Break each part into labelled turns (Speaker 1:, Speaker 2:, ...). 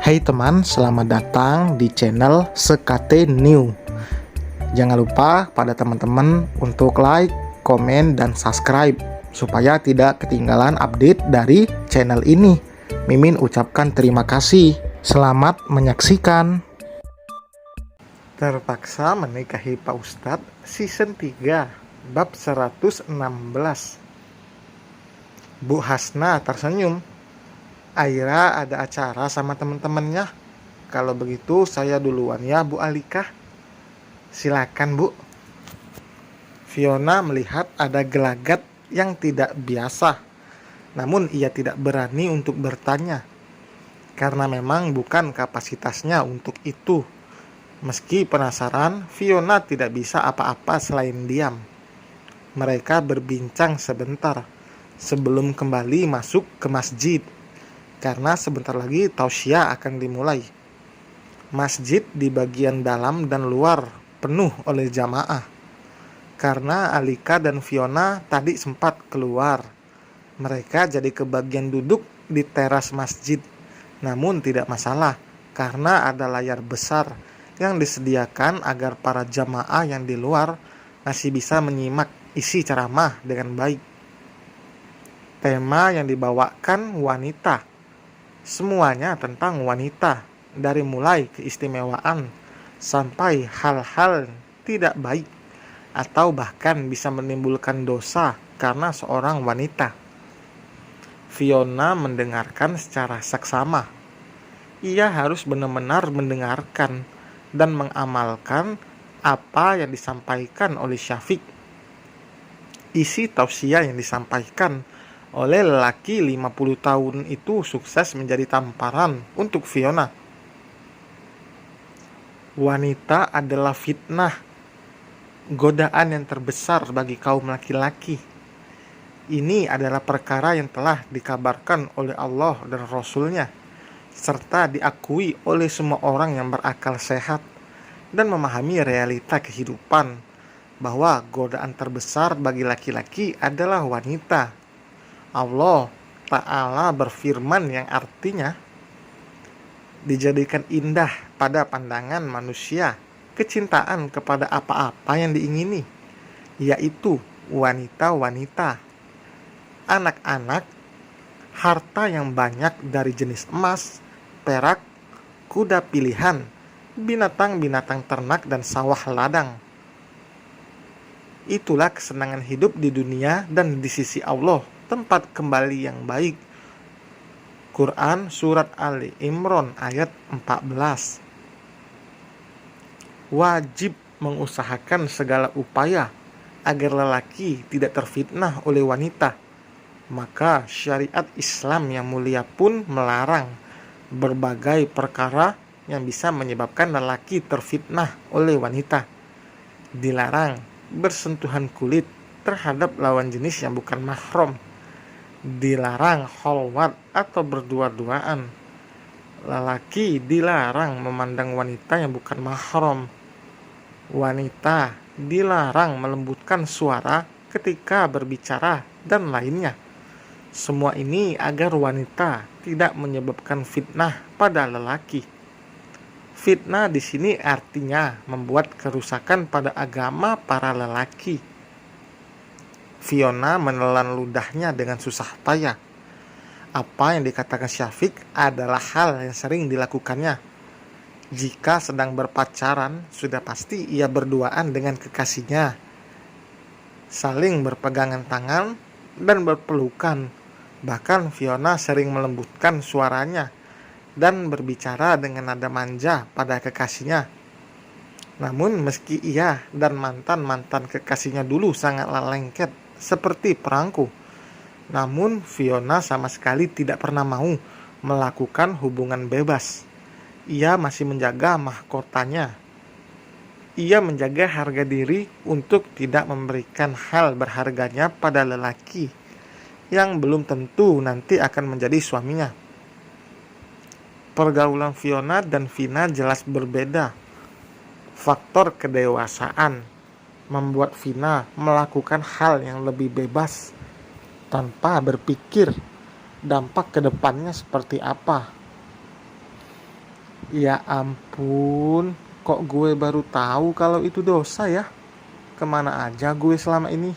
Speaker 1: Hai teman, selamat datang di channel Sekate New. Jangan lupa pada teman-teman untuk like, komen, dan subscribe supaya tidak ketinggalan update dari channel ini. Mimin ucapkan terima kasih. Selamat menyaksikan. Terpaksa menikahi Pak Ustadz season 3 bab 116. Bu Hasna tersenyum. Aira ada acara sama teman-temannya. Kalau begitu saya duluan ya Bu Alika. Silakan Bu. Fiona melihat ada gelagat yang tidak biasa. Namun ia tidak berani untuk bertanya. Karena memang bukan kapasitasnya untuk itu. Meski penasaran, Fiona tidak bisa apa-apa selain diam. Mereka berbincang sebentar sebelum kembali masuk ke masjid. Karena sebentar lagi tausiah akan dimulai. Masjid di bagian dalam dan luar penuh oleh jamaah. Karena Alika dan Fiona tadi sempat keluar, mereka jadi kebagian duduk di teras masjid. Namun tidak masalah, karena ada layar besar yang disediakan agar para jamaah yang di luar masih bisa menyimak isi ceramah dengan baik. Tema yang dibawakan wanita. Semuanya tentang wanita, dari mulai keistimewaan sampai hal-hal tidak baik atau bahkan bisa menimbulkan dosa karena seorang wanita. Fiona mendengarkan secara saksama. Ia harus benar-benar mendengarkan dan mengamalkan apa yang disampaikan oleh Syafiq. Isi tausiah yang disampaikan oleh lelaki 50 tahun itu sukses menjadi tamparan untuk Fiona. Wanita adalah fitnah, godaan yang terbesar bagi kaum laki-laki. Ini adalah perkara yang telah dikabarkan oleh Allah dan Rasul-Nya, serta diakui oleh semua orang yang berakal sehat dan memahami realita kehidupan, bahwa godaan terbesar bagi laki-laki adalah wanita. Allah Ta'ala berfirman yang artinya, dijadikan indah pada pandangan manusia kecintaan kepada apa-apa yang diingini, yaitu wanita-wanita, anak-anak, harta yang banyak dari jenis emas, perak, kuda pilihan, binatang-binatang ternak, dan sawah ladang. Itulah kesenangan hidup di dunia dan di sisi Allah, tempat kembali yang baik. Quran Surat Ali Imran ayat 14. Wajib mengusahakan segala upaya agar lelaki tidak terfitnah oleh wanita. Maka syariat Islam yang mulia pun melarang berbagai perkara yang bisa menyebabkan lelaki terfitnah oleh wanita. Dilarang bersentuhan kulit terhadap lawan jenis yang bukan mahram. Dilarang khalwat atau berdua-duaan. Lelaki dilarang memandang wanita yang bukan mahram. Wanita dilarang melembutkan suara ketika berbicara dan lainnya. Semua ini agar wanita tidak menyebabkan fitnah pada lelaki. Fitnah di sini artinya membuat kerusakan pada agama para lelaki. Fiona menelan ludahnya dengan susah payah. Apa yang dikatakan Syafiq adalah hal yang sering dilakukannya. Jika sedang berpacaran, sudah pasti ia berduaan dengan kekasihnya, saling berpegangan tangan dan berpelukan. Bahkan Fiona sering melembutkan suaranya dan berbicara dengan nada manja pada kekasihnya. Namun meski ia dan mantan-mantan kekasihnya dulu sangatlah lengket seperti perangko, namun Fiona sama sekali tidak pernah mau melakukan hubungan bebas. Ia masih menjaga mahkotanya. Ia menjaga harga diri untuk tidak memberikan hal berharganya pada lelaki yang belum tentu nanti akan menjadi suaminya. Pergaulan Fiona dan Vina jelas berbeda. Faktor kedewasaan membuat Vina melakukan hal yang lebih bebas tanpa berpikir dampak ke depannya seperti apa. Ya ampun, kok gue baru tahu kalau itu dosa ya? Kemana aja gue selama ini?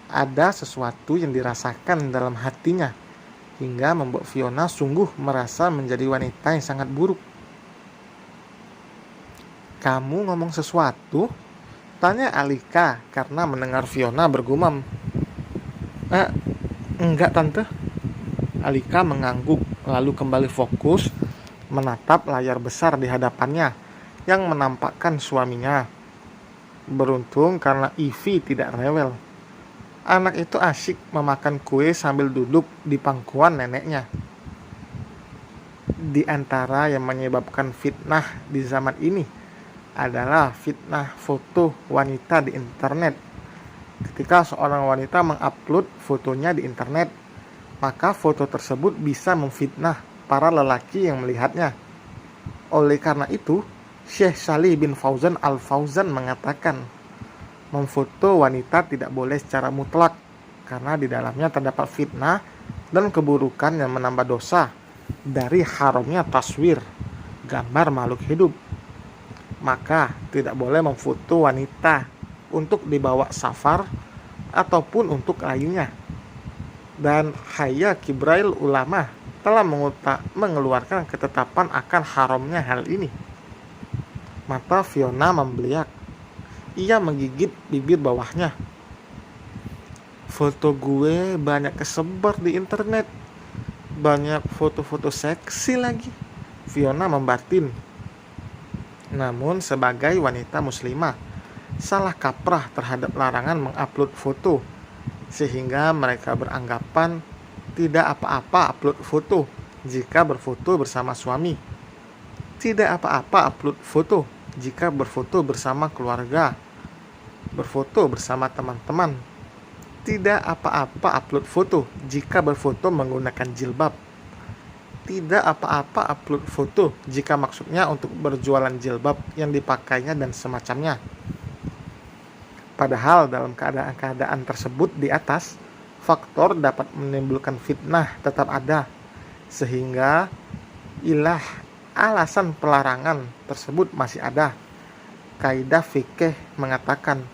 Speaker 1: Ada sesuatu yang dirasakan dalam hatinya, hingga membuat Fiona sungguh merasa menjadi wanita yang sangat buruk. Kamu ngomong sesuatu? Tanya Alika karena mendengar Fiona bergumam. Eh, enggak tante. Alika mengangguk lalu kembali fokus menatap layar besar di hadapannya yang menampakkan suaminya. Beruntung karena Ivy tidak rewel. Anak itu asyik memakan kue sambil duduk di pangkuan neneknya. Di antara yang menyebabkan fitnah di zaman ini adalah fitnah foto wanita di internet. Ketika seorang wanita mengupload fotonya di internet, maka foto tersebut bisa memfitnah para lelaki yang melihatnya. Oleh karena itu, Syekh Shalih bin Fauzan Al-Fauzan mengatakan, memfoto wanita tidak boleh secara mutlak karena di dalamnya terdapat fitnah dan keburukan yang menambah dosa dari haramnya taswir, gambar makhluk hidup. Maka tidak boleh memfoto wanita untuk dibawa safar ataupun untuk lainnya. Dan Hayya Kibrail ulama telah mengeluarkan ketetapan akan haramnya hal ini. Mata Fiona membeliak. Ia menggigit bibir bawahnya. Foto gue banyak kesebar di internet. Banyak foto-foto seksi lagi. Fiona membatin. Namun sebagai wanita muslimah, salah kaprah terhadap larangan mengupload foto, sehingga mereka beranggapan tidak apa-apa upload foto jika berfoto bersama suami. Tidak apa-apa upload foto jika berfoto bersama keluarga, berfoto bersama teman-teman. Tidak apa-apa upload foto jika berfoto menggunakan jilbab. Tidak apa-apa upload foto jika maksudnya untuk berjualan jilbab yang dipakainya dan semacamnya. Padahal dalam keadaan-keadaan tersebut di atas, faktor dapat menimbulkan fitnah tetap ada, sehingga alasan pelarangan tersebut masih ada. Kaidah fikih mengatakan,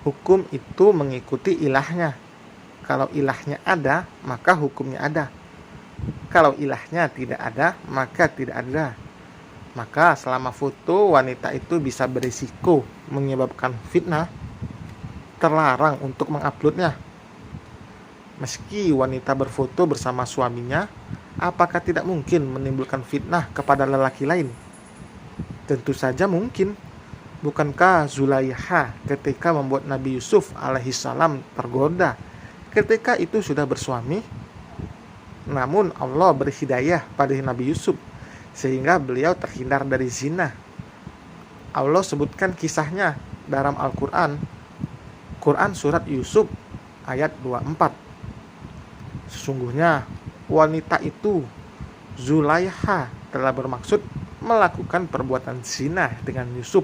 Speaker 1: hukum itu mengikuti ilahnya. Kalau ilahnya ada, maka hukumnya ada. Kalau ilahnya tidak ada, maka tidak ada. Maka selama foto wanita itu bisa berisiko menyebabkan fitnah, terlarang untuk menguploadnya. Meski wanita berfoto bersama suaminya, apakah tidak mungkin menimbulkan fitnah kepada lelaki lain? Tentu saja mungkin. Bukankah Zulaiha ketika membuat Nabi Yusuf alaihissalam tergoda ketika itu sudah bersuami? Namun Allah beri hidayah pada Nabi Yusuf sehingga beliau terhindar dari zina. Allah sebutkan kisahnya dalam Al-Quran. Quran surat Yusuf ayat 24. Sesungguhnya wanita itu, Zulaiha, telah bermaksud melakukan perbuatan zina dengan Yusuf,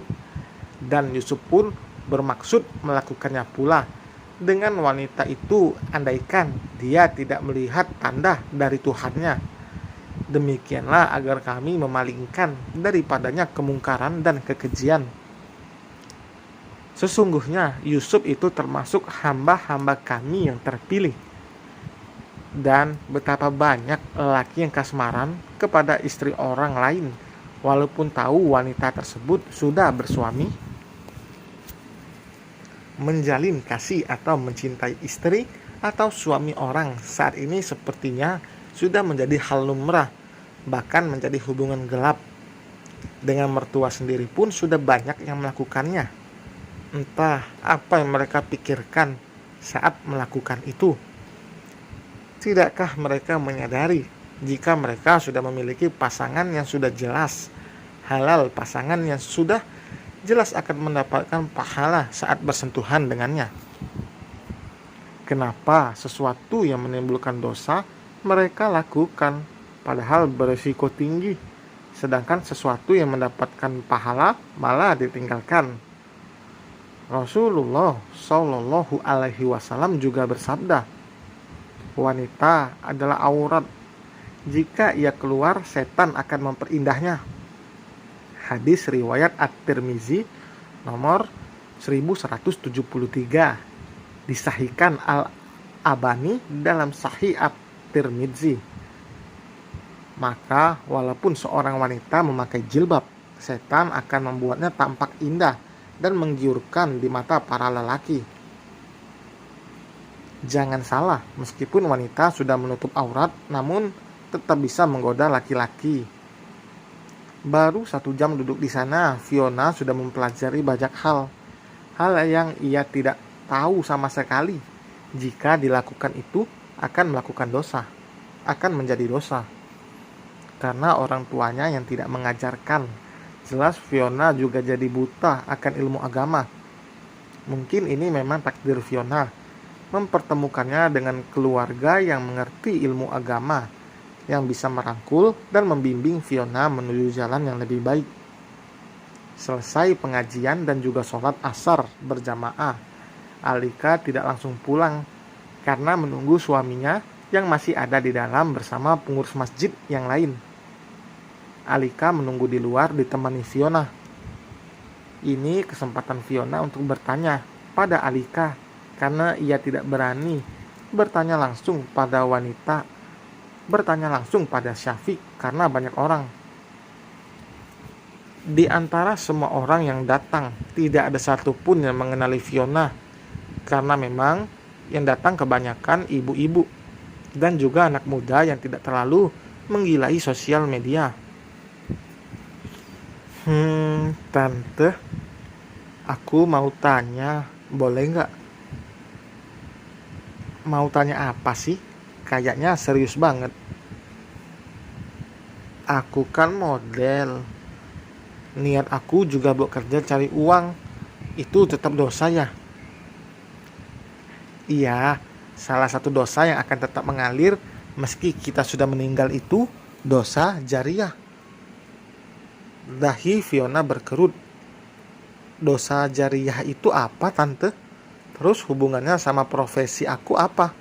Speaker 1: dan Yusuf pun bermaksud melakukannya pula dengan wanita itu andaikan dia tidak melihat tanda dari Tuhannya. Demikianlah agar kami memalingkan daripadanya kemungkaran dan kekejian. Sesungguhnya Yusuf itu termasuk hamba-hamba kami yang terpilih. Dan betapa banyak lelaki yang kasmaran kepada istri orang lain, walaupun tahu wanita tersebut sudah bersuami. Menjalin kasih atau mencintai istri atau suami orang saat ini sepertinya sudah menjadi hal lumrah, bahkan menjadi hubungan gelap. Dengan mertua sendiri pun sudah banyak yang melakukannya. Entah apa yang mereka pikirkan saat melakukan itu. Tidakkah mereka menyadari jika mereka sudah memiliki pasangan yang sudah jelas halal, pasangan yang sudah jelas akan mendapatkan pahala saat bersentuhan dengannya? Kenapa sesuatu yang menimbulkan dosa mereka lakukan padahal berisiko tinggi, sedangkan sesuatu yang mendapatkan pahala malah ditinggalkan? Rasulullah Shallallahu Alaihi Wasallam juga bersabda, wanita adalah aurat Jika ia keluar, setan akan memperindahnya. Hadis riwayat At-Tirmizi nomor 1173. Disahihkan Al-Albani dalam Sahih At-Tirmizi. Maka walaupun seorang wanita memakai jilbab, setan akan membuatnya tampak indah dan menggiurkan di mata para lelaki. Jangan salah, meskipun wanita sudah menutup aurat, namun tetap bisa menggoda laki-laki. Baru 1 jam duduk di sana, Fiona sudah mempelajari banyak hal yang ia tidak tahu sama sekali. Jika dilakukan itu, akan melakukan dosa, akan menjadi dosa. Karena orang tuanya yang tidak mengajarkan. Jelas Fiona juga jadi buta akan ilmu agama. Mungkin ini memang takdir Fiona, mempertemukannya dengan keluarga yang mengerti ilmu agama, yang bisa merangkul dan membimbing Fiona menuju jalan yang lebih baik. Selesai pengajian dan juga sholat asar berjamaah, Alika tidak langsung pulang karena menunggu suaminya yang masih ada di dalam bersama pengurus masjid yang lain. Alika menunggu di luar ditemani Fiona. Ini kesempatan Fiona untuk bertanya pada Alika karena ia tidak berani bertanya langsung pada wanita, bertanya langsung pada Syafiq karena banyak orang. Di antara semua orang yang datang, tidak ada satupun yang mengenali Fiona karena memang yang datang kebanyakan ibu-ibu dan juga anak muda yang tidak terlalu menggilai sosial media. Tante, aku mau tanya, boleh nggak? Mau tanya apa sih? Kayaknya serius banget. Aku kan model. Niat aku juga bekerja cari uang. Itu tetap dosa ya? Iya, salah satu dosa yang akan tetap mengalir meski kita sudah meninggal itu dosa jariah. Dahi Fiona berkerut. Dosa jariah itu apa, Tante? Terus hubungannya sama profesi aku apa?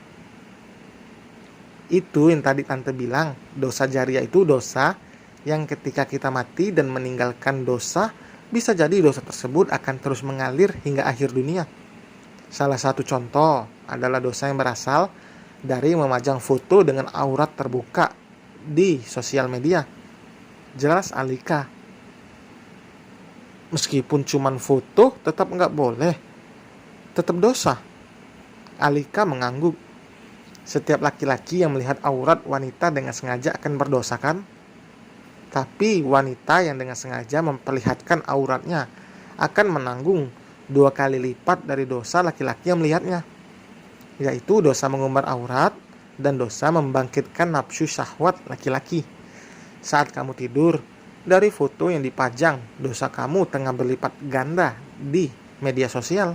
Speaker 1: Itu yang tadi Tante bilang, dosa jariah itu dosa yang ketika kita mati dan meninggalkan dosa, bisa jadi dosa tersebut akan terus mengalir hingga akhir dunia. Salah satu contoh adalah dosa yang berasal dari memajang foto dengan aurat terbuka di sosial media. Jelas Alika. Meskipun cuman foto, tetap nggak boleh. Tetap dosa. Alika mengangguk. Setiap laki-laki yang melihat aurat wanita dengan sengaja akan berdosa kan? Tapi wanita yang dengan sengaja memperlihatkan auratnya akan menanggung 2 kali lipat dari dosa laki-laki yang melihatnya, yaitu dosa mengumbar aurat dan dosa membangkitkan nafsu syahwat laki-laki. Saat kamu tidur, dari foto yang dipajang, dosa kamu tengah berlipat ganda di media sosial.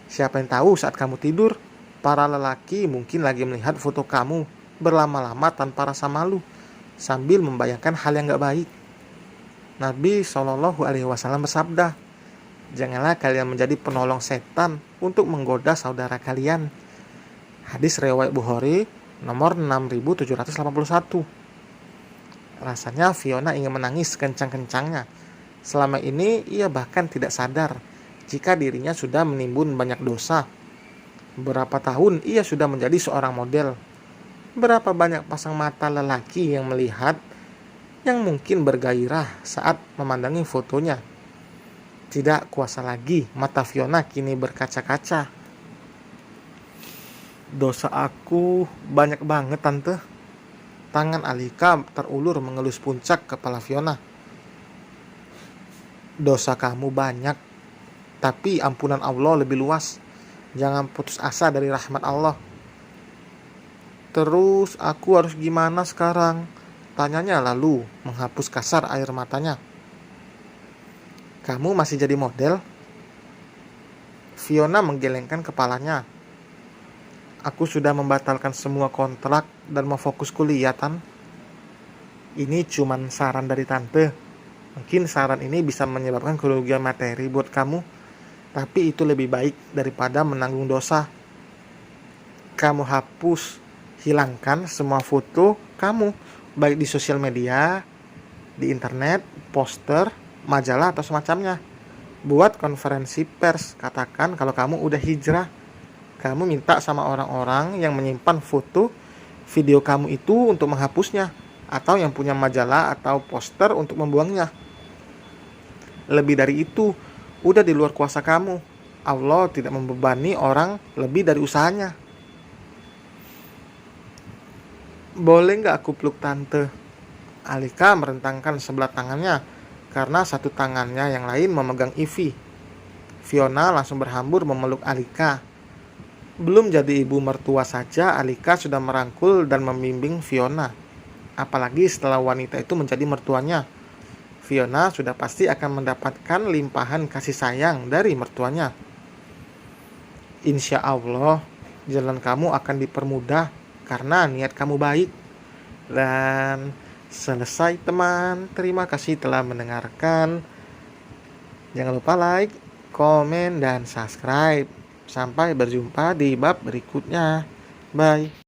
Speaker 1: Siapa yang tahu saat kamu tidur, para lelaki mungkin lagi melihat foto kamu berlama-lama tanpa rasa malu, sambil membayangkan hal yang gak baik. Nabi SAW bersabda, janganlah kalian menjadi penolong setan untuk menggoda saudara kalian. Hadis riwayat Bukhari nomor 6781. Rasanya Fiona ingin menangis kencang-kencangnya. Selama ini ia bahkan tidak sadar jika dirinya sudah menimbun banyak dosa. Berapa tahun ia sudah menjadi seorang model. Berapa banyak pasang mata lelaki yang melihat, yang mungkin bergairah saat memandangi fotonya. Tidak kuasa lagi mata Fiona kini berkaca-kaca. Dosa aku banyak banget, Tante. Tangan Alika terulur mengelus puncak kepala Fiona. Dosa kamu banyak, tapi ampunan Allah lebih luas. Jangan putus asa dari rahmat Allah. Terus aku harus gimana sekarang? Tanyanya lalu menghapus kasar air matanya. Kamu masih jadi model? Fiona menggelengkan kepalanya. Aku sudah membatalkan semua kontrak dan mau fokus kuliah, Tan. Ini cuman saran dari Tante. Mungkin saran ini bisa menyebabkan kerugian materi buat kamu, tapi itu lebih baik daripada menanggung dosa. Kamu hilangkan semua foto kamu, baik di sosial media, di internet, poster, majalah atau semacamnya. Buat konferensi pers, katakan kalau kamu udah hijrah. Kamu minta sama orang-orang yang menyimpan foto, video kamu itu untuk menghapusnya, atau yang punya majalah atau poster untuk membuangnya. Lebih dari itu, udah di luar kuasa kamu. Allah tidak membebani orang lebih dari usahanya. Boleh nggak aku peluk tante? Alika merentangkan sebelah tangannya, karena satu tangannya yang lain memegang Ivy. Fiona langsung berhambur memeluk Alika. Belum jadi ibu mertua saja, Alika sudah merangkul dan membimbing Fiona. Apalagi setelah wanita itu menjadi mertuanya. Fiona sudah pasti akan mendapatkan limpahan kasih sayang dari mertuanya. Insya Allah, jalan kamu akan dipermudah karena niat kamu baik. Dan selesai teman, terima kasih telah mendengarkan. Jangan lupa like, komen, dan subscribe. Sampai berjumpa di bab berikutnya. Bye.